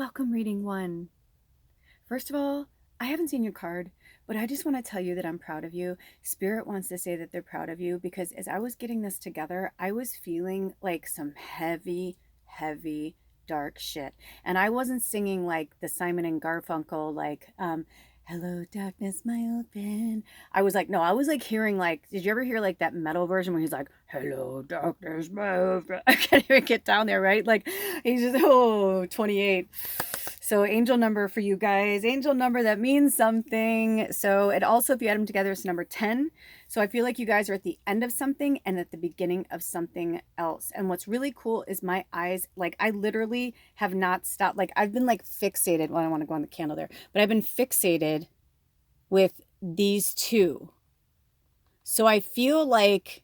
Welcome, reading one. First of all, I haven't seen your card, but I just want to tell you that I'm proud of you. Spirit wants to say that they're proud of you because as I was getting this together, I was feeling like some heavy, heavy, dark shit. And I wasn't singing like the Simon and Garfunkel, like, hello, darkness, my old friend. I was like, no, I was like hearing like, did you ever hear like that metal version where he's like, hello, darkness, my old friend? I can't even get down there, right? Like, he's just, 28. So angel number for you guys, angel number that means something. So it also, if you add them together, it's number 10. So I feel like you guys are at the end of something and at the beginning of something else. And what's really cool is my eyes, like I literally have not stopped. Like I've been like fixated. Well, I don't want to go on the candle there, but I've been fixated with these two. So I feel like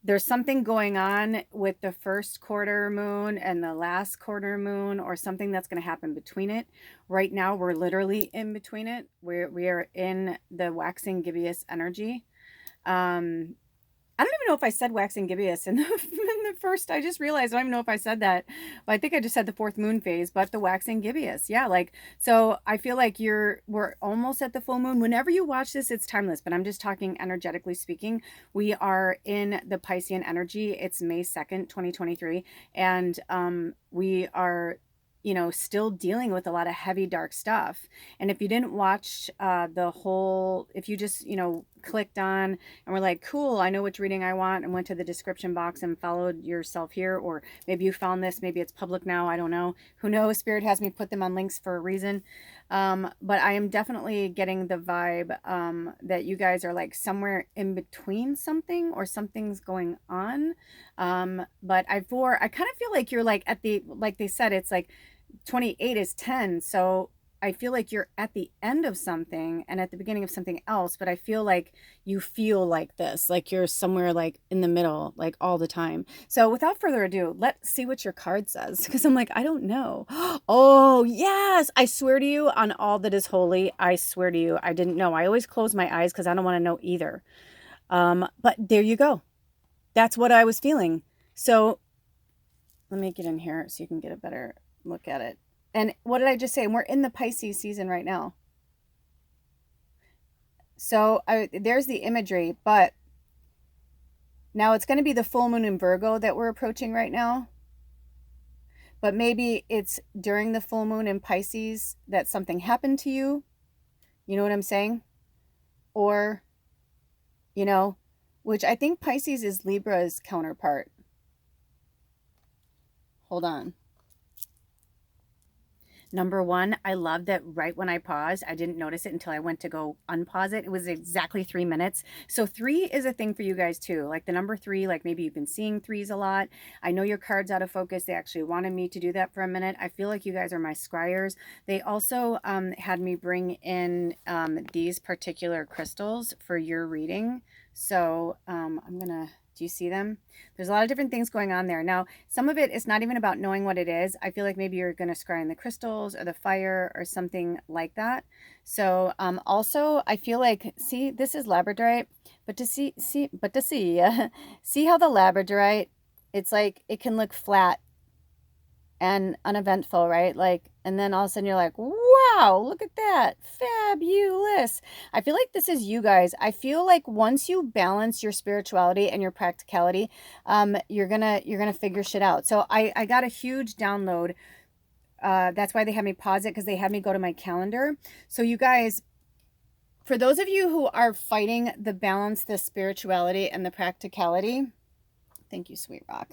there's something going on with the first quarter moon and the last quarter moon, or something that's going to happen between it. Right now, we're literally in between it. We are in the waxing gibbous energy. Um, I don't even know if I said waxing gibbous in the first. I just realized I don't even know if I said that. But I think I just said the fourth moon phase, but the waxing gibbous. Yeah, like so I feel like we're almost at the full moon. Whenever you watch this, it's timeless, but I'm just talking energetically speaking. We are in the Piscean energy. It's May 2nd, 2023. And we are still dealing with a lot of heavy, dark stuff. And if you didn't watch the whole, if you just, clicked on and were like, cool, I know which reading I want, and went to the description box and followed yourself here, or maybe you found this, maybe it's public now, I don't know. Who knows? Spirit has me put them on links for a reason. But I am definitely getting the vibe that you guys are like somewhere in between something, or something's going on. But I kind of feel like you're like at the, like they said, it's like 28 is 10. So I feel like you're at the end of something and at the beginning of something else, but I feel like you feel like this, like you're somewhere like in the middle, like all the time. So without further ado, let's see what your card says, because I'm like, I don't know. Oh, yes. I swear to you on all that is holy, I swear to you, I didn't know. I always close my eyes because I don't want to know either. But there you go. That's what I was feeling. So let me get in here so you can get a better look at it. And what did I just say? And we're in the Pisces season right now. So there's the imagery, but now it's going to be the full moon in Virgo that we're approaching right now. But maybe it's during the full moon in Pisces that something happened to you. You know what I'm saying? Or, which I think Pisces is Libra's counterpart. Hold on. Number one, I love that right when I paused, I didn't notice it until I went to go unpause it. It was exactly 3 minutes. So 3 is a thing for you guys too. Like the number 3, like maybe you've been seeing threes a lot. I know your card's out of focus. They actually wanted me to do that for a minute. I feel like you guys are my scryers. They also had me bring in these particular crystals for your reading. So I'm going to, do you see them? There's a lot of different things going on there. Now, some of it is not even about knowing what it is. I feel like maybe you're going to scry in the crystals or the fire or something like that. So also, I feel like, see, this is labradorite, but to see, see how the labradorite, it's like, it can look flat and uneventful, right? Like, and then all of a sudden you're like, wow, look at that, fabulous. I feel like this is you guys. I feel like once you balance your spirituality and your practicality, you're gonna figure shit out. So I got a huge download. That's why they had me pause it, because they had me go to my calendar. So you guys, for those of you who are fighting the balance, the spirituality and the practicality, thank you, Sweet Rock.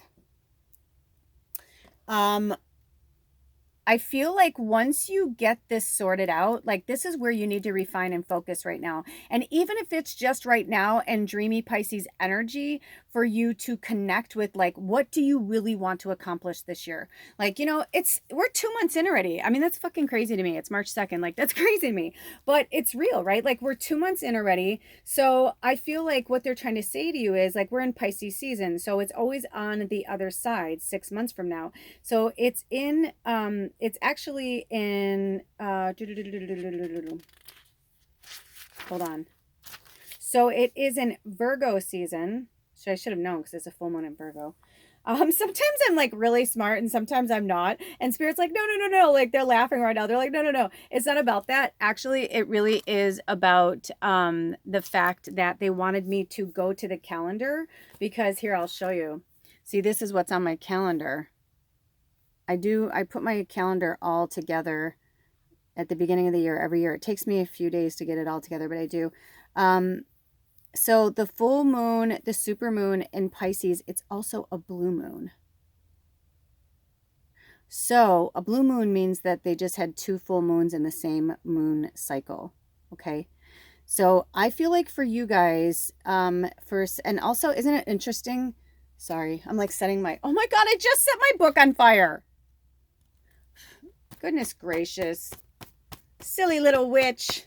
I feel like once you get this sorted out, like this is where you need to refine and focus right now. And even if it's just right now and dreamy Pisces energy, for you to connect with like, what do you really want to accomplish this year? Like, we're 2 months in already. I mean, that's fucking crazy to me. It's March 2nd. Like, that's crazy to me, but it's real, right? Like, we're 2 months in already. So I feel like what they're trying to say to you is like, we're in Pisces season. So it's always on the other side 6 months from now. So it's in, it's actually in, hold on. So it is in Virgo season. So I should have known because it's a full moon in Virgo. Sometimes I'm like really smart and sometimes I'm not. And Spirit's like, no, no, no, no. Like they're laughing right now. They're like, no, no, no. It's not about that. Actually, it really is about the fact that they wanted me to go to the calendar because here, I'll show you. See, this is what's on my calendar. I put my calendar all together at the beginning of the year every year. It takes me a few days to get it all together, but I do. So the full moon, the super moon in Pisces, it's also a blue moon. So a blue moon means that they just had 2 full moons in the same moon cycle. Okay. So I feel like for you guys, first, and also, isn't it interesting? Sorry, I'm like setting my, oh my God, I just set my book on fire. Goodness gracious. Silly little witch.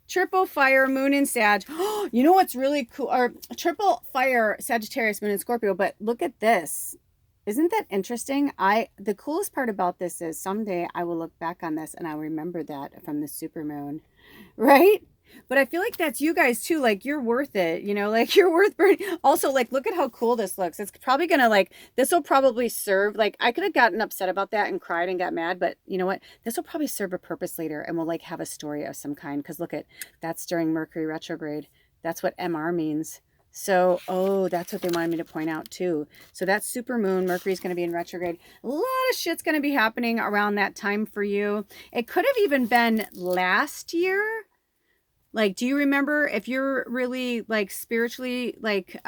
Triple fire, moon in Sag. You know what's really cool? Or triple fire, Sagittarius, moon in Scorpio. But look at this. Isn't that interesting? The coolest part about this is someday I will look back on this and I'll remember that from the supermoon, right? But I feel like that's you guys too. Like you're worth it, you know, like you're worth burning. Also, like, look at how cool this looks. It's probably gonna like, this will probably serve, like, I could have gotten upset about that and cried and got mad, but you know what? This will probably serve a purpose later and we'll like have a story of some kind. Cause look at, that's during Mercury retrograde. That's what MR means. So, oh, that's what they wanted me to point out too. So that's super moon. Mercury's going to be in retrograde. A lot of shit's going to be happening around that time for you. It could have even been last year. Like, do you remember, if you're really like spiritually, like,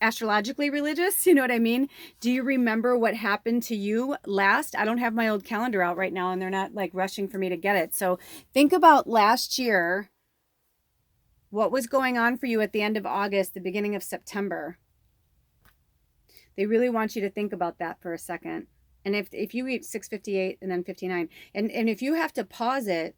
astrologically religious, you know what I mean? Do you remember what happened to you last? I don't have my old calendar out right now and they're not like rushing for me to get it. So think about last year. What was going on for you at the end of August, the beginning of September? They really want you to think about that for a second. And if you read 658 and then 59, and if you have to pause it,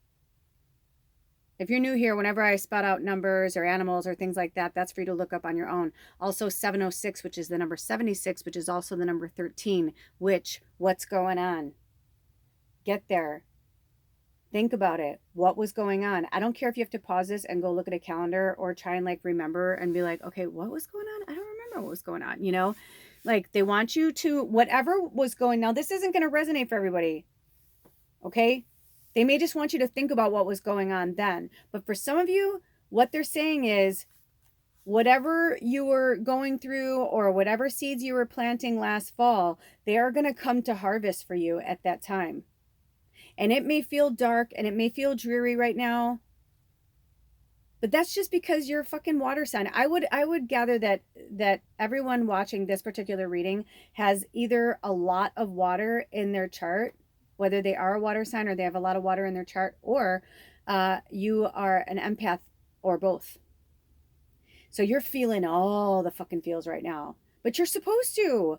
if you're new here, whenever I spot out numbers or animals or things like that, that's for you to look up on your own. Also 706, which is the number 76, which is also the number 13, which, what's going on? Get there. Think about it. What was going on? I don't care if you have to pause this and go look at a calendar or try and like remember and be like, okay, what was going on? I don't remember what was going on. You know, like they want you to, whatever was going, now this isn't going to resonate for everybody. Okay. They may just want you to think about what was going on then. But for some of you, what they're saying is whatever you were going through or whatever seeds you were planting last fall, they are going to come to harvest for you at that time. And it may feel dark and it may feel dreary right now, but that's just because you're a fucking water sign. I would gather that everyone watching this particular reading has either a lot of water in their chart, whether they are a water sign or they have a lot of water in their chart, or you are an empath, or both. So you're feeling all the fucking feels right now, but you're supposed to.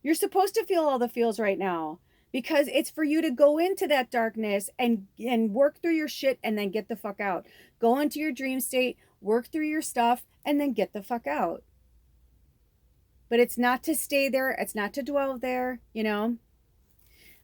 You're supposed to feel all the feels right now. Because it's for you to go into that darkness and work through your shit and then get the fuck out. Go into your dream state, work through your stuff, and then get the fuck out. But it's not to stay there. It's not to dwell there, you know.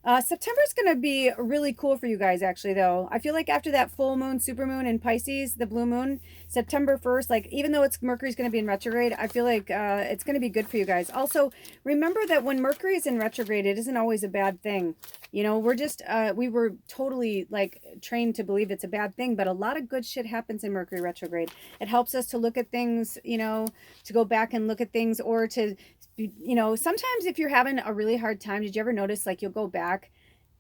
September's going to be really cool for you guys, actually, though. I feel like after that full moon, super moon in Pisces, the blue moon, September 1st, like, even though Mercury's going to be in retrograde, I feel like it's going to be good for you guys. Also, remember that when Mercury is in retrograde, it isn't always a bad thing. You know, we're just, we were totally, like, trained to believe it's a bad thing, but a lot of good shit happens in Mercury retrograde. It helps us to look at things, you know, to go back and look at things, or to, you know, sometimes if you're having a really hard time, did you ever notice, like, you'll go back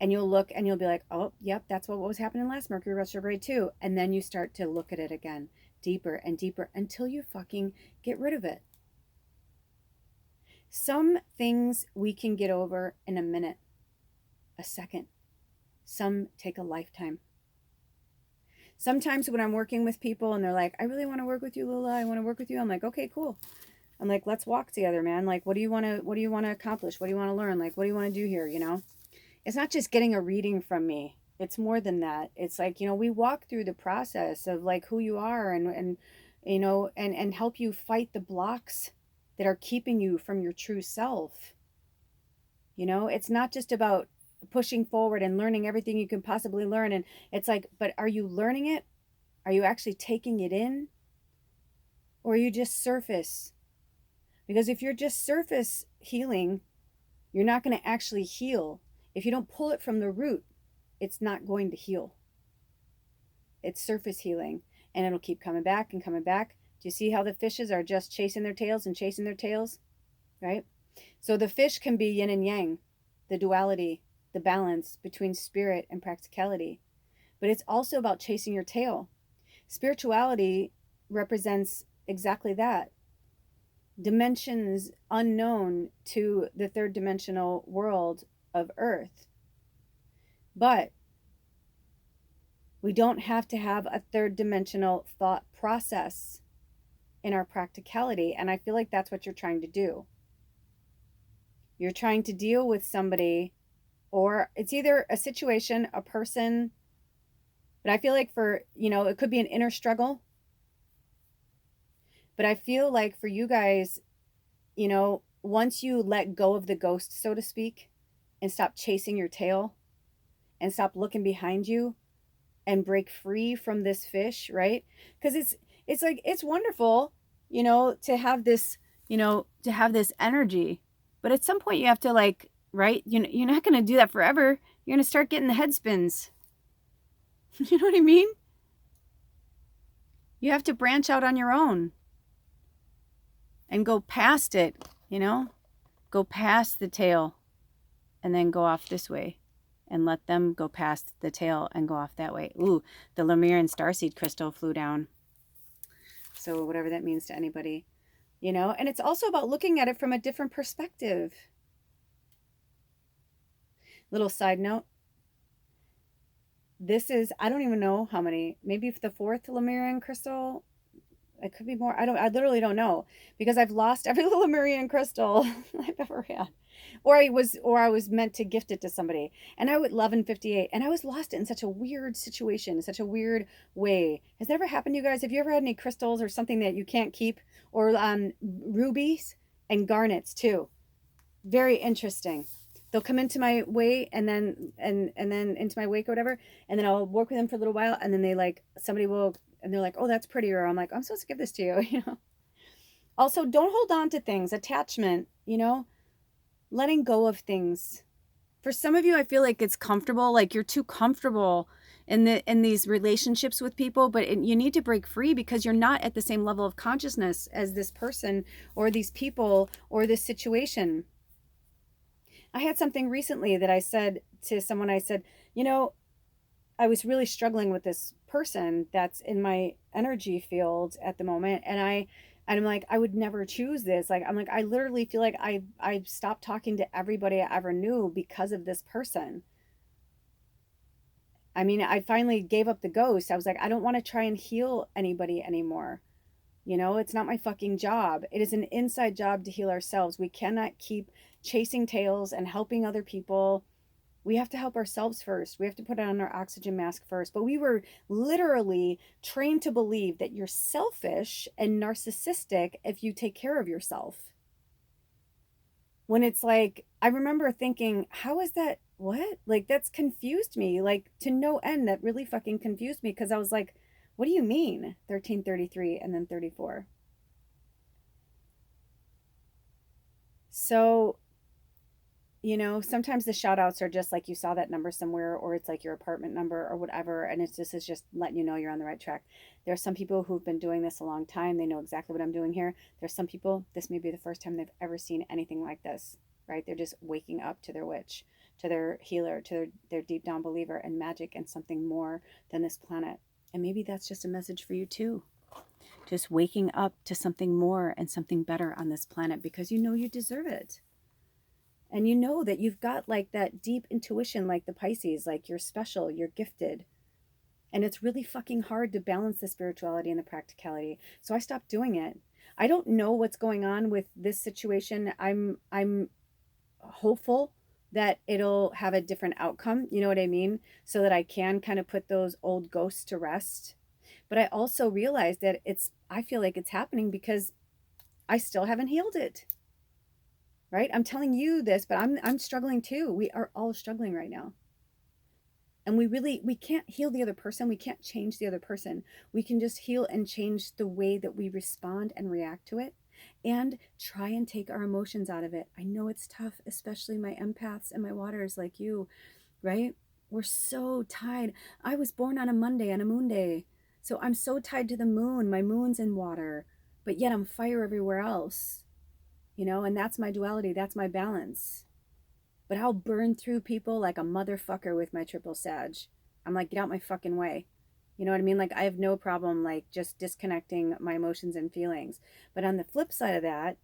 and you'll look and you'll be like, oh, yep, that's what was happening last Mercury retrograde too. And then you start to look at it again, deeper and deeper, until you fucking get rid of it. Some things we can get over in a minute, a second. Some take a lifetime. Sometimes when I'm working with people and they're like, I really want to work with you, Lula, I want to work with you. I'm like, okay, cool. I'm like, let's walk together, man. Like, what do you want to accomplish? What do you want to learn? Like, what do you want to do here? You know, it's not just getting a reading from me. It's more than that. It's like, you know, we walk through the process of like who you are and you know, and help you fight the blocks that are keeping you from your true self. You know, it's not just about pushing forward and learning everything you can possibly learn. And it's like, but are you learning it? Are you actually taking it in? Or are you just surface? Because if you're just surface healing, you're not going to actually heal. If you don't pull it from the root, it's not going to heal. It's surface healing, and it'll keep coming back and coming back. Do you see how the fishes are just chasing their tails and chasing their tails? Right? So the fish can be yin and yang, the duality, the balance between spirit and practicality. But it's also about chasing your tail. Spirituality represents exactly that. Dimensions unknown to the third dimensional world of Earth. But we don't have to have a third dimensional thought process in our practicality. And I feel like that's what you're trying to do. You're trying to deal with somebody, or it's either a situation, a person, but I feel like it could be an inner struggle. But I feel like for you guys, once you let go of the ghost, so to speak, and stop chasing your tail and stop looking behind you and break free from this fish, right? Because it's like it's wonderful, to have this energy, but at some point you have to right? You're not going to do that forever. You're going to start getting the head spins. You know what I mean? You have to branch out on your own and go past it, go past the tail and then go off this way and let them go past the tail and go off that way. Ooh, the Lemurian starseed crystal flew down. So whatever that means to anybody, and it's also about looking at it from a different perspective. Little side note. This is, I don't even know how many, maybe the fourth Lemurian crystal. It could be more. I literally don't know, because I've lost every little Lemurian crystal I've ever had. Or I was meant to gift it to somebody. And I would love in 58. And I was lost it in such a weird situation, in such a weird way. Has that ever happened to you guys? Have you ever had any crystals or something that you can't keep? Or rubies and garnets too. Very interesting. They'll come into my way and then into my wake or whatever, and then I'll work with them for a little while, and then somebody will, and they're like, oh, that's pretty, or I'm like, I'm supposed to give this to you. Also, don't hold on to things. Attachment, letting go of things. For some of you, I feel like it's comfortable, like you're too comfortable in these relationships with people, but you need to break free because you're not at the same level of consciousness as this person or these people or this situation. I had something recently that I said to someone. I said, I was really struggling with this person that's in my energy field at the moment. And I'm like, I would never choose this. I'm like, I literally feel like I've stopped talking to everybody I ever knew because of this person. I mean, I finally gave up the ghost. I was like, I don't want to try and heal anybody anymore. It's not my fucking job. It is an inside job to heal ourselves. We cannot keep chasing tails and helping other people. We have to help ourselves first. We have to put on our oxygen mask first. But we were literally trained to believe that you're selfish and narcissistic if you take care of yourself. When it's like, I remember thinking, how is that? What? That's confused me. To no end, that really fucking confused me, because I was like, what do you mean? 1333 and then 34. So, sometimes the shout outs are just like you saw that number somewhere, or it's like your apartment number or whatever. And it's just letting you know you're on the right track. There are some people who've been doing this a long time. They know exactly what I'm doing here. There's some people, this may be the first time they've ever seen anything like this, right? They're just waking up to their witch, to their healer, to their deep down believer and magic and something more than this planet. And maybe that's just a message for you too. Just waking up to something more and something better on this planet, because you deserve it. And that you've got that deep intuition, like the Pisces, like you're special, you're gifted. And it's really fucking hard to balance the spirituality and the practicality. So I stopped doing it. I don't know what's going on with this situation. I'm hopeful that it'll have a different outcome, you know what I mean? So that I can kind of put those old ghosts to rest. But I also realize that I feel like it's happening because I still haven't healed it. Right? I'm telling you this, but I'm struggling too. We are all struggling right now. And we can't heal the other person. We can't change the other person. We can just heal and change the way that we respond and react to it. and try and take our emotions out of it. I know it's tough, especially my empaths and my waters like you, right? We're so tied. I was born on a Monday, on a moon day. So I'm so tied to the moon. My moon's in water, but yet I'm fire everywhere else, and that's my duality. That's my balance. But I'll burn through people like a motherfucker with my triple Sag. I'm like, get out my fucking way. You know what I mean? Like, I have no problem, like, just disconnecting my emotions and feelings. But on the flip side of that,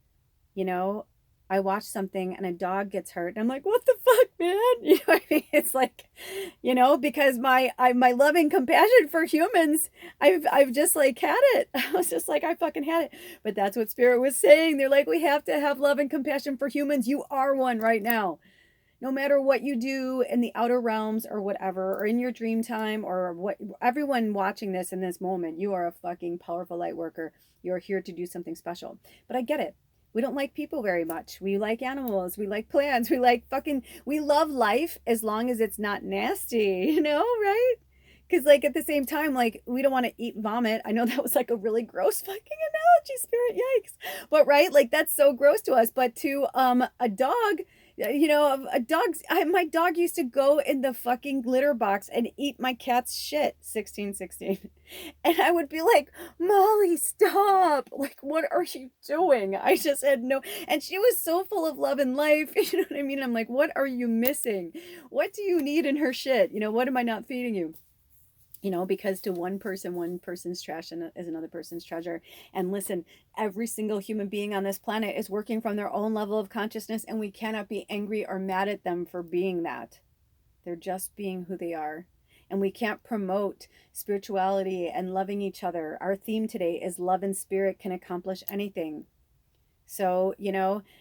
you know, I watch something and a dog gets hurt, and I'm like, what the fuck, man? You know what I mean? It's like, because my loving compassion for humans, I've just like had it. I was just like, I fucking had it. But that's what Spirit was saying. They're like, we have to have love and compassion for humans. You are one right now. No matter what you do in the outer realms or whatever, or in your dream time, or what, everyone watching this in this moment, you are a fucking powerful light worker. You're here to do something special. But I get it. We don't like people very much. We like animals. We like plants. We love life as long as it's not nasty, right? Because, like, at the same time, like, we don't want to eat vomit. I know that was like a really gross fucking analogy, Spirit. Yikes. But, right? Like, that's so gross to us. But to a dog, my dog used to go in the fucking litter box and eat my cat's shit. 1616. And I would be like, Molly, stop. Like, what are you doing? I just had no, and she was so full of love and life. You know what I mean? I'm like, what are you missing? What do you need in her shit? What am I not feeding you? Because to one person's trash is another person's treasure. And listen, every single human being on this planet is working from their own level of consciousness, and we cannot be angry or mad at them for being that. They're just being who they are. And we can't promote spirituality and loving each other. Our theme today is love and spirit can accomplish anything. So,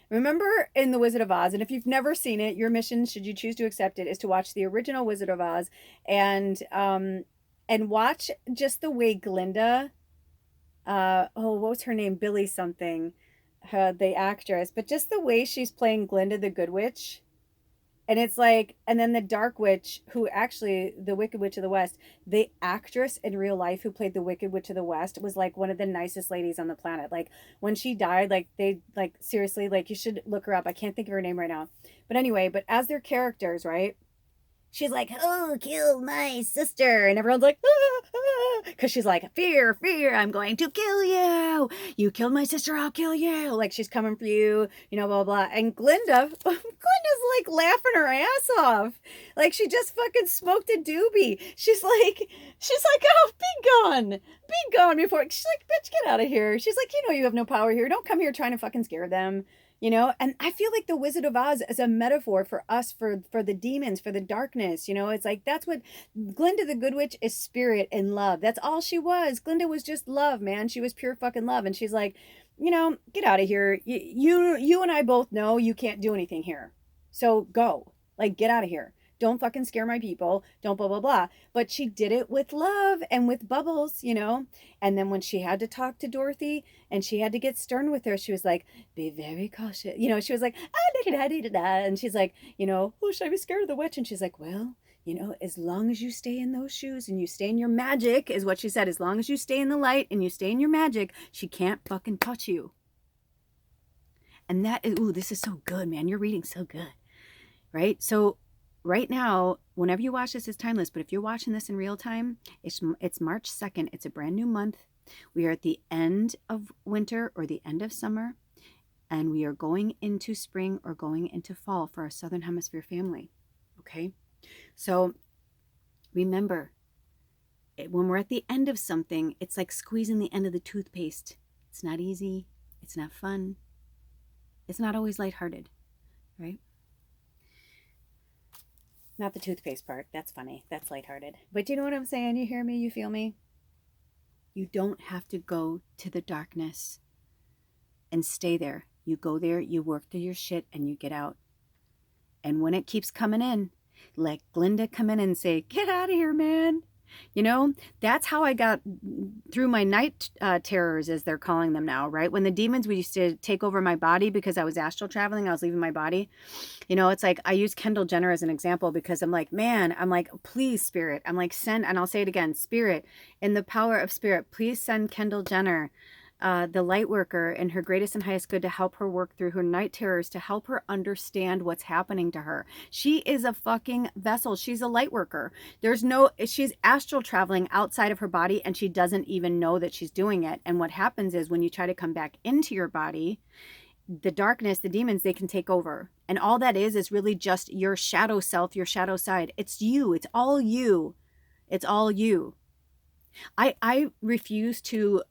remember in The Wizard of Oz, and if you've never seen it, your mission, should you choose to accept it, is to watch the original Wizard of Oz and watch just the way Glinda, what was her name? Billy something, the actress, but just the way she's playing Glinda the Good Witch. And it's like, and then the Dark Witch, who actually, the Wicked Witch of the West, the actress in real life who played the Wicked Witch of the West was like one of the nicest ladies on the planet. Like when she died, like seriously, like you should look her up. I can't think of her name right now. But anyway, but as their characters, right? She's like, oh, kill my sister. And everyone's like, because she's like, fear, I'm going to kill you. You killed my sister, I'll kill you. Like, she's coming for you, blah, blah, blah. And Glinda's like laughing her ass off. Like, she just fucking smoked a doobie. She's like, oh, be gone. Be gone before. She's like, bitch, get out of here. She's like, you have no power here. Don't come here trying to fucking scare them. And I feel like the Wizard of Oz is a metaphor for us, for the demons, for the darkness. It's like, that's what Glinda the Good Witch is, spirit and love. That's all she was. Glinda was just love, man. She was pure fucking love. And she's like, get out of here. You and I both know you can't do anything here. So go, like, get out of here. Don't fucking scare my people. Don't blah, blah, blah. But she did it with love and with Bubbles, And then when she had to talk to Dorothy and she had to get stern with her, she was like, be very cautious. She was like, and she's like, oh, should I be scared of the witch? And she's like, well, as long as you stay in those shoes and you stay in your magic, is what she said. As long as you stay in the light and you stay in your magic, she can't fucking touch you. And that is, ooh, this is so good, man. You're reading so good, right? So right now, whenever you watch this, it's timeless. But if you're watching this in real time, it's March 2nd. It's a brand new month. We are at the end of winter or the end of summer. And we are going into spring or going into fall for our Southern Hemisphere family. Okay? So remember, when we're at the end of something, it's like squeezing the end of the toothpaste. It's not easy. It's not fun. It's not always lighthearted, right? Not the toothpaste part. That's funny. That's lighthearted. But you know what I'm saying? You hear me? You feel me? You don't have to go to the darkness and stay there. You go there, you work through your shit, and you get out. And when it keeps coming in, let Glinda come in and say, get out of here, man. That's how I got through my night terrors, as they're calling them now, right? When the demons used to take over my body because I was astral traveling, I was leaving my body. It's like, I use Kendall Jenner as an example because I'm like, man, I'm like, please, spirit. I'm like, send, and I'll say it again, spirit, in the power of spirit, please send Kendall Jenner the light worker in her greatest and highest good to help her work through her night terrors, to help her understand what's happening to her. She is a fucking vessel. She's a light worker. She's astral traveling outside of her body, and she doesn't even know that she's doing it. And what happens is when you try to come back into your body, the darkness, the demons, they can take over. And all that is really just your shadow self, your shadow side. It's you. It's all you. It's all you. I refuse to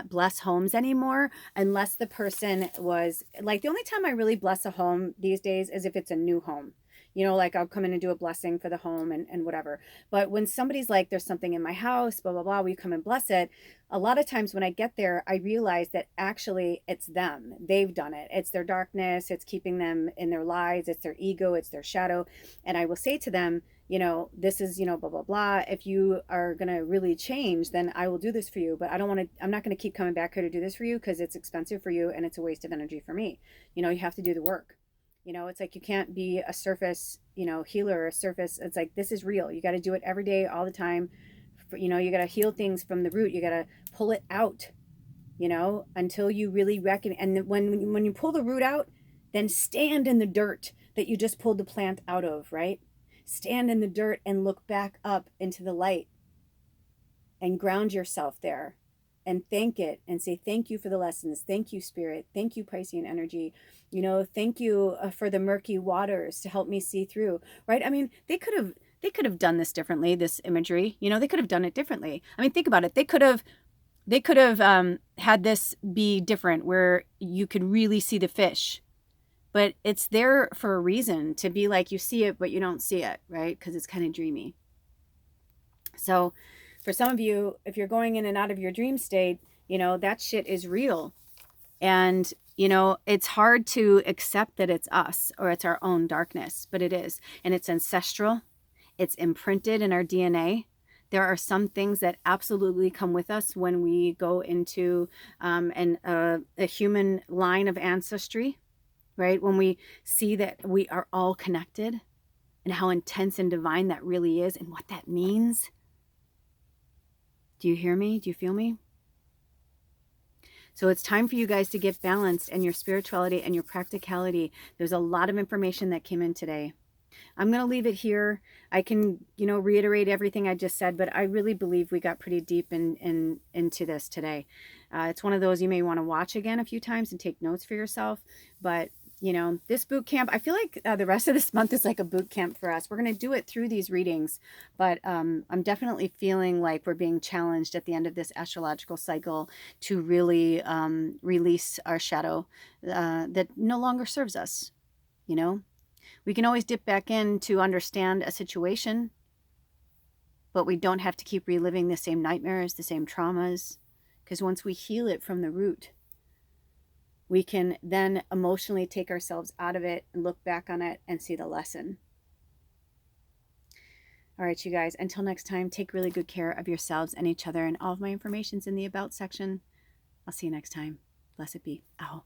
bless homes anymore unless the person was like, the only time I really bless a home these days is if it's a new home. You know, like I'll come in and do a blessing for the home and whatever. But when somebody's like, there's something in my house, blah, blah, blah, we come and bless it. A lot of times when I get there, I realize that actually it's them. They've done it. It's their darkness. It's keeping them in their lies. It's their ego. It's their shadow. And I will say to them, you know, this is, you know, blah, blah, blah. If you are going to really change, then I will do this for you. But I'm not going to keep coming back here to do this for you because it's expensive for you and it's a waste of energy for me. You know, you have to do the work. You know, it's like you can't be a surface, you know, healer or a surface. It's like, this is real. You got to do it every day, all the time. You know, you got to heal things from the root. You got to pull it out, you know, until you really reckon. And when you pull the root out, then stand in the dirt that you just pulled the plant out of, right? Stand in the dirt and look back up into the light and ground yourself there and thank it and say, thank you for the lessons. Thank you, Spirit. Thank you, Piscean energy. You know, thank you for the murky waters to help me see through, right? I mean, they could have done this differently, this imagery. You know, they could have done it differently. I mean, think about it. They could have had this be different where you could really see the fish. But it's there for a reason, to be like, you see it, but you don't see it, right? Because it's kind of dreamy. So for some of you, if you're going in and out of your dream state, you know, that shit is real. And, you know, it's hard to accept that it's us or it's our own darkness, but it is. And it's ancestral. It's imprinted in our DNA. There are some things that absolutely come with us when we go into a human line of ancestry. Right? When we see that we are all connected and how intense and divine that really is and what that means. Do you hear me? Do you feel me? So it's time for you guys to get balanced in your spirituality and your practicality. There's a lot of information that came in today. I'm going to leave it here. I can, you know, reiterate everything I just said, but I really believe we got pretty deep into this today. It's one of those you may want to watch again a few times and take notes for yourself. But you know, this boot camp, I feel like the rest of this month is like a boot camp for us. We're going to do it through these readings, but I'm definitely feeling like we're being challenged at the end of this astrological cycle to really release our shadow that no longer serves us. You know, we can always dip back in to understand a situation, but we don't have to keep reliving the same nightmares, the same traumas, because once we heal it from the root, we can then emotionally take ourselves out of it and look back on it and see the lesson. All right, you guys, until next time, take really good care of yourselves and each other. And all of my information's in the About section. I'll see you next time. Blessed be. Ow.